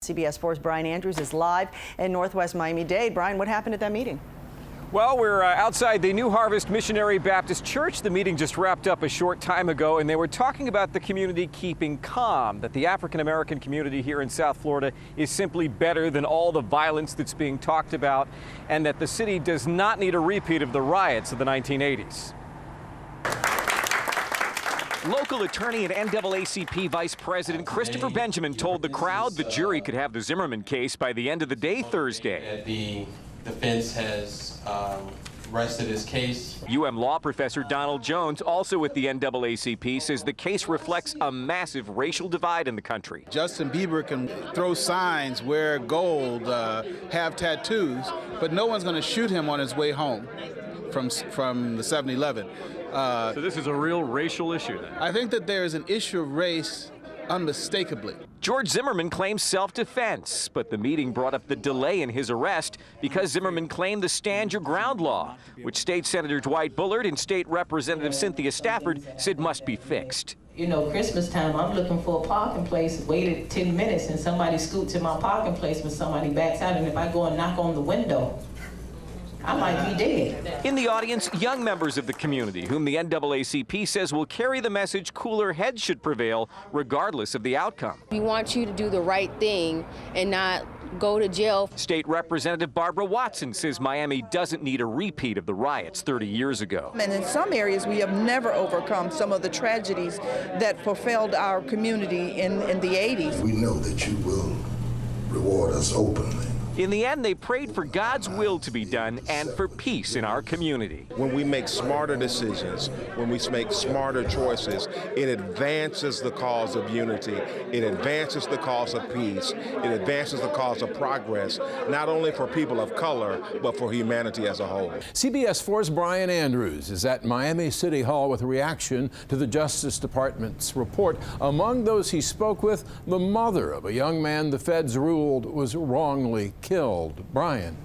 CBS 4's Brian Andrews is live in Northwest Miami-Dade. Brian, what happened at that meeting? Well, we're outside the New Harvest Missionary Baptist Church. The meeting just wrapped up a short time ago, and they were talking about the community keeping calm, that the African-American community here in South Florida is simply better than all the violence that's being talked about, and that the city does not need a repeat of the riots of the 1980s. Local attorney and NAACP Vice President Christopher Benjamin told the crowd the jury could have the Zimmerman case by the end of the day Thursday. The defense has rested his case. Law professor Donald Jones, also with the NAACP, says the case reflects a massive racial divide in the country. Justin Bieber can throw signs, wear gold, have tattoos, but no one's going to shoot him on his way home from the 7-Eleven. So this is a real racial issue then? I think that there is an issue of race unmistakably. George Zimmerman claims self-defense, but the meeting brought up the delay in his arrest because Zimmerman claimed the Stand Your Ground law, which State Senator Dwight Bullard and State Representative Cynthia Stafford said must be fixed. You know, Christmas time, I'm looking for a parking place, waited 10 minutes, and somebody scoots in my parking place when somebody backs out, and if I go and knock on the window, I might be dead. In the audience, young members of the community, whom the NAACP says will carry the message cooler heads should prevail, regardless of the outcome. We want you to do the right thing and not go to jail. State Representative Barbara Watson says Miami doesn't need a repeat of the riots 30 years ago. And in some areas, we have never overcome some of the tragedies that fulfilled our community in the 80s. We know that you will reward us openly. In the end, they prayed for God's will to be done and for peace in our community. When we make smarter decisions, when we make smarter choices, it advances the cause of unity. It advances the cause of peace. It advances the cause of progress, not only for people of color, but for humanity as a whole. CBS 4's Brian Andrews is at Miami City Hall with a reaction to the Justice Department's report. Among those he spoke with, the mother of a young man the feds ruled was wrongly killed. Brian.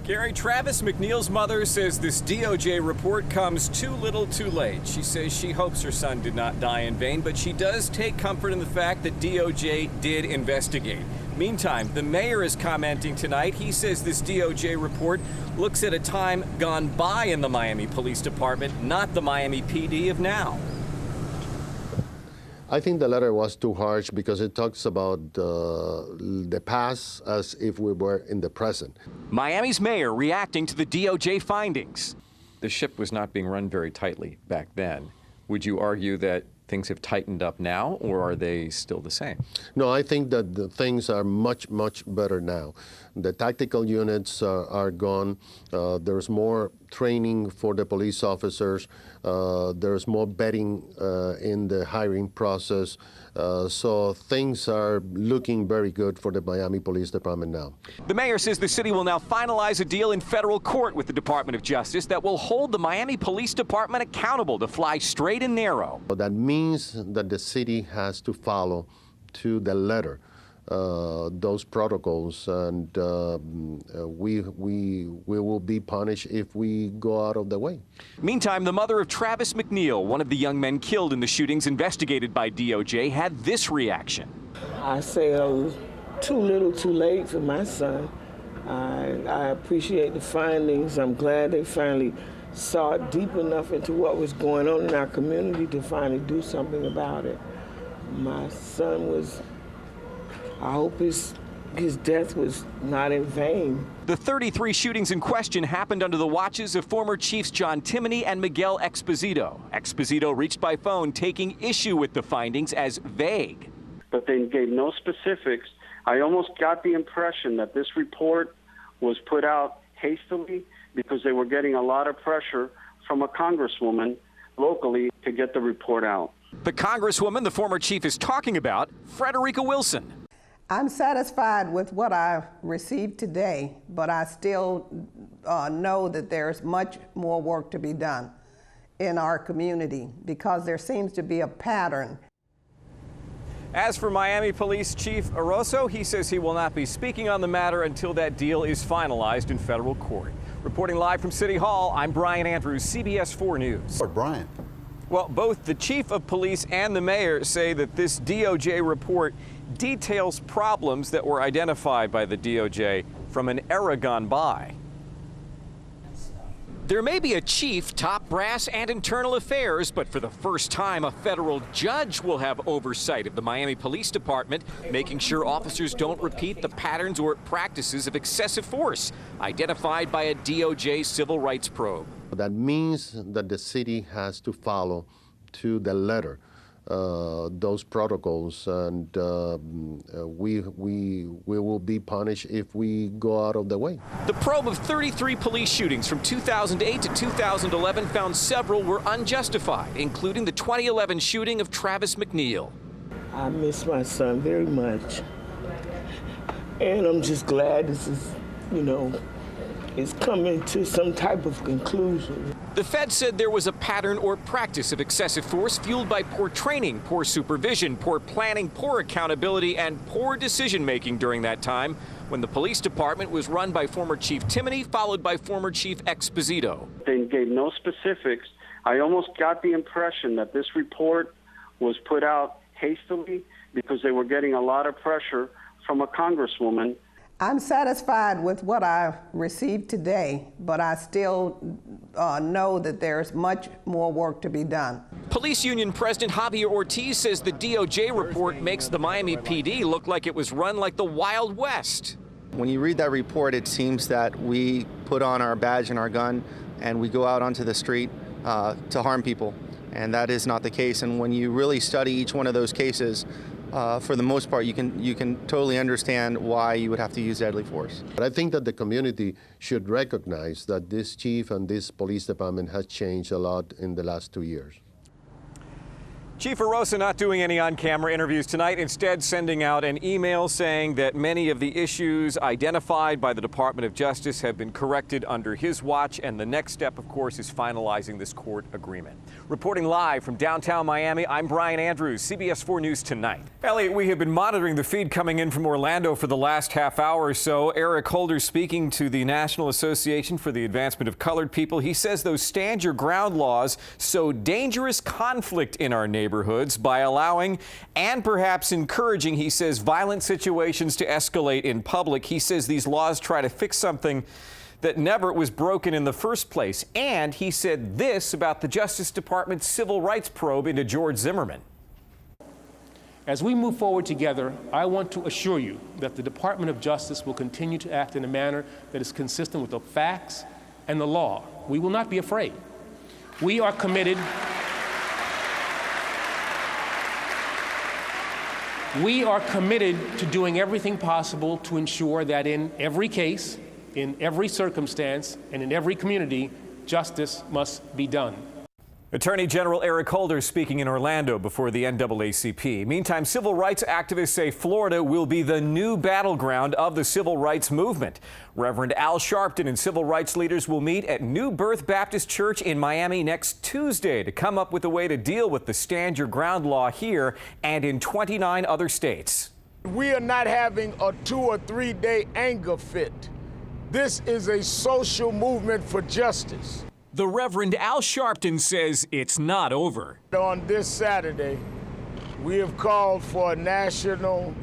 Gary, Travis McNeil's mother says this DOJ report comes too little too late. She says she hopes her son did not die in vain, but she does take comfort in the fact that DOJ did investigate. Meantime, the mayor is commenting tonight. He says this DOJ report looks at a time gone by in the Miami Police Department, not the Miami PD of now. I think the letter was too harsh because it talks about the past as if we were in the present. Miami's mayor reacting to the DOJ findings. The ship was not being run very tightly back then. Would you argue that things have tightened up now, or are they still the same? No, I think that the things are much, much better now. The tactical units are gone. There's more training for the police officers. There's more vetting in the hiring process. So things are looking very good for the Miami Police Department now. The mayor says the city will now finalize a deal in federal court with the Department of Justice that will hold the Miami Police Department accountable to fly straight and narrow. That means that the city has to follow to the letter those protocols, and we will be punished if we go out of the way. Meantime, the mother of Travis McNeil, one of the young men killed in the shootings investigated by DOJ, had this reaction. I say too little too late for my son. I appreciate the findings. I'm glad they finally saw deep enough into what was going on in our community to finally do something about it. My son was, I hope his death was not in vain. The 33 shootings in question happened under the watches of former Chiefs John Timoney and Miguel Exposito. Exposito reached by phone, taking issue with the findings as vague. But they gave no specifics. I almost got the impression that this report was put out hastily because they were getting a lot of pressure from a congresswoman locally to get the report out. The congresswoman the former chief is talking about, Frederica Wilson. I'm satisfied with what I received today, but I still know that there's much more work to be done in our community because there seems to be a pattern. As for Miami Police Chief Oroso, he says he will not be speaking on the matter until that deal is finalized in federal court. Reporting live from City Hall, I'm Brian Andrews, CBS 4 News. Brian. Well, both the chief of police and the mayor say that this DOJ report details problems that were identified by the DOJ from an era gone by. There may be a chief, top brass, and internal affairs, but for the first time, a federal judge will have oversight of the Miami Police Department, making sure officers don't repeat the patterns or practices of excessive force identified by a DOJ civil rights probe. That means that the city has to follow to the letter those protocols, and we will be punished if we go out of the way. The probe of 33 police shootings from 2008 to 2011 found several were unjustified, including the 2011 shooting of Travis McNeil. I miss my son very much, and I'm just glad this is, is coming to some type of conclusion. The Fed said there was a pattern or practice of excessive force fueled by poor training, poor supervision, poor planning, poor accountability, and poor decision-making during that time when the police department was run by former Chief Timoney, followed by former Chief Exposito. They gave no specifics. I almost got the impression that this report was put out hastily because they were getting a lot of pressure from a congresswoman. I'm satisfied with what I received today, but I still know that there's much more work to be done. Police Union President Javier Ortiz says the DOJ report makes the Miami PD look like it was run like the Wild West. When you read that report, it seems that we put on our badge and our gun and we go out onto the street to harm people, and that is not the case. And when you really study each one of those cases, for the most part, you can totally understand why you would have to use deadly force. But I think that the community should recognize that this chief and this police department has changed a lot in the last 2 years. Chief Arosa not doing any on-camera interviews tonight, instead sending out an email saying that many of the issues identified by the Department of Justice have been corrected under his watch, and the next step, of course, is finalizing this court agreement. Reporting live from downtown Miami, I'm Brian Andrews, CBS 4 News Tonight. Elliot, we have been monitoring the feed coming in from Orlando for the last half hour or so. Eric Holder speaking to the National Association for the Advancement of Colored People. He says those stand your ground laws sow dangerous conflict in our neighborhoods by allowing and perhaps encouraging, he says, violent situations to escalate in public. He says these laws try to fix something that never was broken in the first place. And he said this about the Justice Department's civil rights probe into George Zimmerman. As we move forward together, I want to assure you that the Department of Justice will continue to act in a manner that is consistent with the facts and the law. We will not be afraid. We are committed. We are committed to doing everything possible to ensure that in every case, in every circumstance, and in every community, justice must be done. Attorney General Eric Holder speaking in Orlando before the NAACP. Meantime, civil rights activists say Florida will be the new battleground of the civil rights movement. Reverend Al Sharpton and civil rights leaders will meet at New Birth Baptist Church in Miami next Tuesday to come up with a way to deal with the Stand Your Ground law here and in 29 other states. We are not having a 2 or 3 day anger fit. This is a social movement for justice. The Reverend Al Sharpton says it's not over. On this Saturday, we have called for a national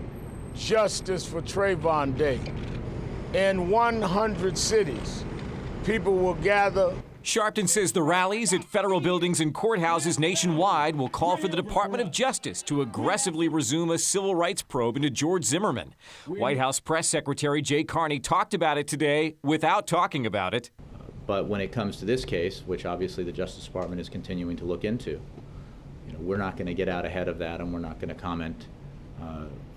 Justice for Trayvon Day. In 100 cities, people will gather. Sharpton says the rallies at federal buildings and courthouses nationwide will call for the Department of Justice to aggressively resume a civil rights probe into George Zimmerman. White House Press Secretary Jay Carney talked about it today without talking about it. But when it comes to this case, which obviously the Justice Department is continuing to look into, we're not going to get out ahead of that, and we're not going to comment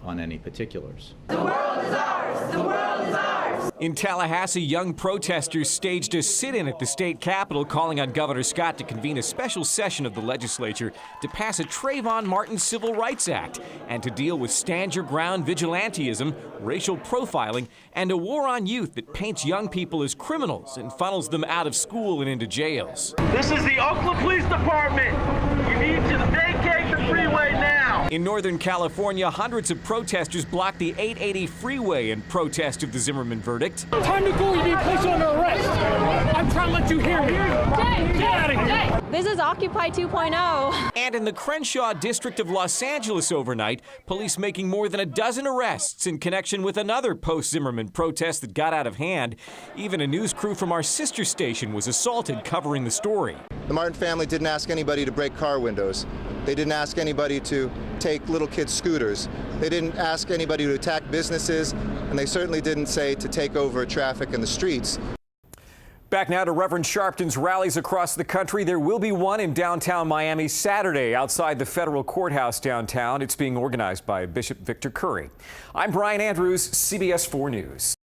on any particulars. The world is ours! The world is ours! In Tallahassee, young protesters staged a sit-in at the state capitol, calling on Governor Scott to convene a special session of the legislature to pass a Trayvon Martin Civil Rights Act and to deal with stand your ground vigilantism, racial profiling, and a war on youth that paints young people as criminals and funnels them out of school and into jails. This is the Oakland Police Department. You need to vacate the freeway now. In Northern California, hundreds of protesters blocked the 880 freeway in protest of the Zimmerman verdict. Time to go, you need to place you under arrest. I'm trying to let you hear me. Get out of here. This is Occupy 2.0. And in the Crenshaw district of Los Angeles overnight, police making more than a dozen arrests in connection with another post-Zimmerman protest that got out of hand. Even a news crew from our sister station was assaulted covering the story. The Martin family didn't ask anybody to break car windows. They didn't ask anybody to take little kids' scooters. They didn't ask anybody to attack businesses, and they certainly didn't say to take over traffic in the streets. Back now to Reverend Sharpton's rallies across the country. There will be one in downtown Miami Saturday outside the federal courthouse downtown. It's being organized by Bishop Victor Curry. I'm Brian Andrews, CBS 4 News.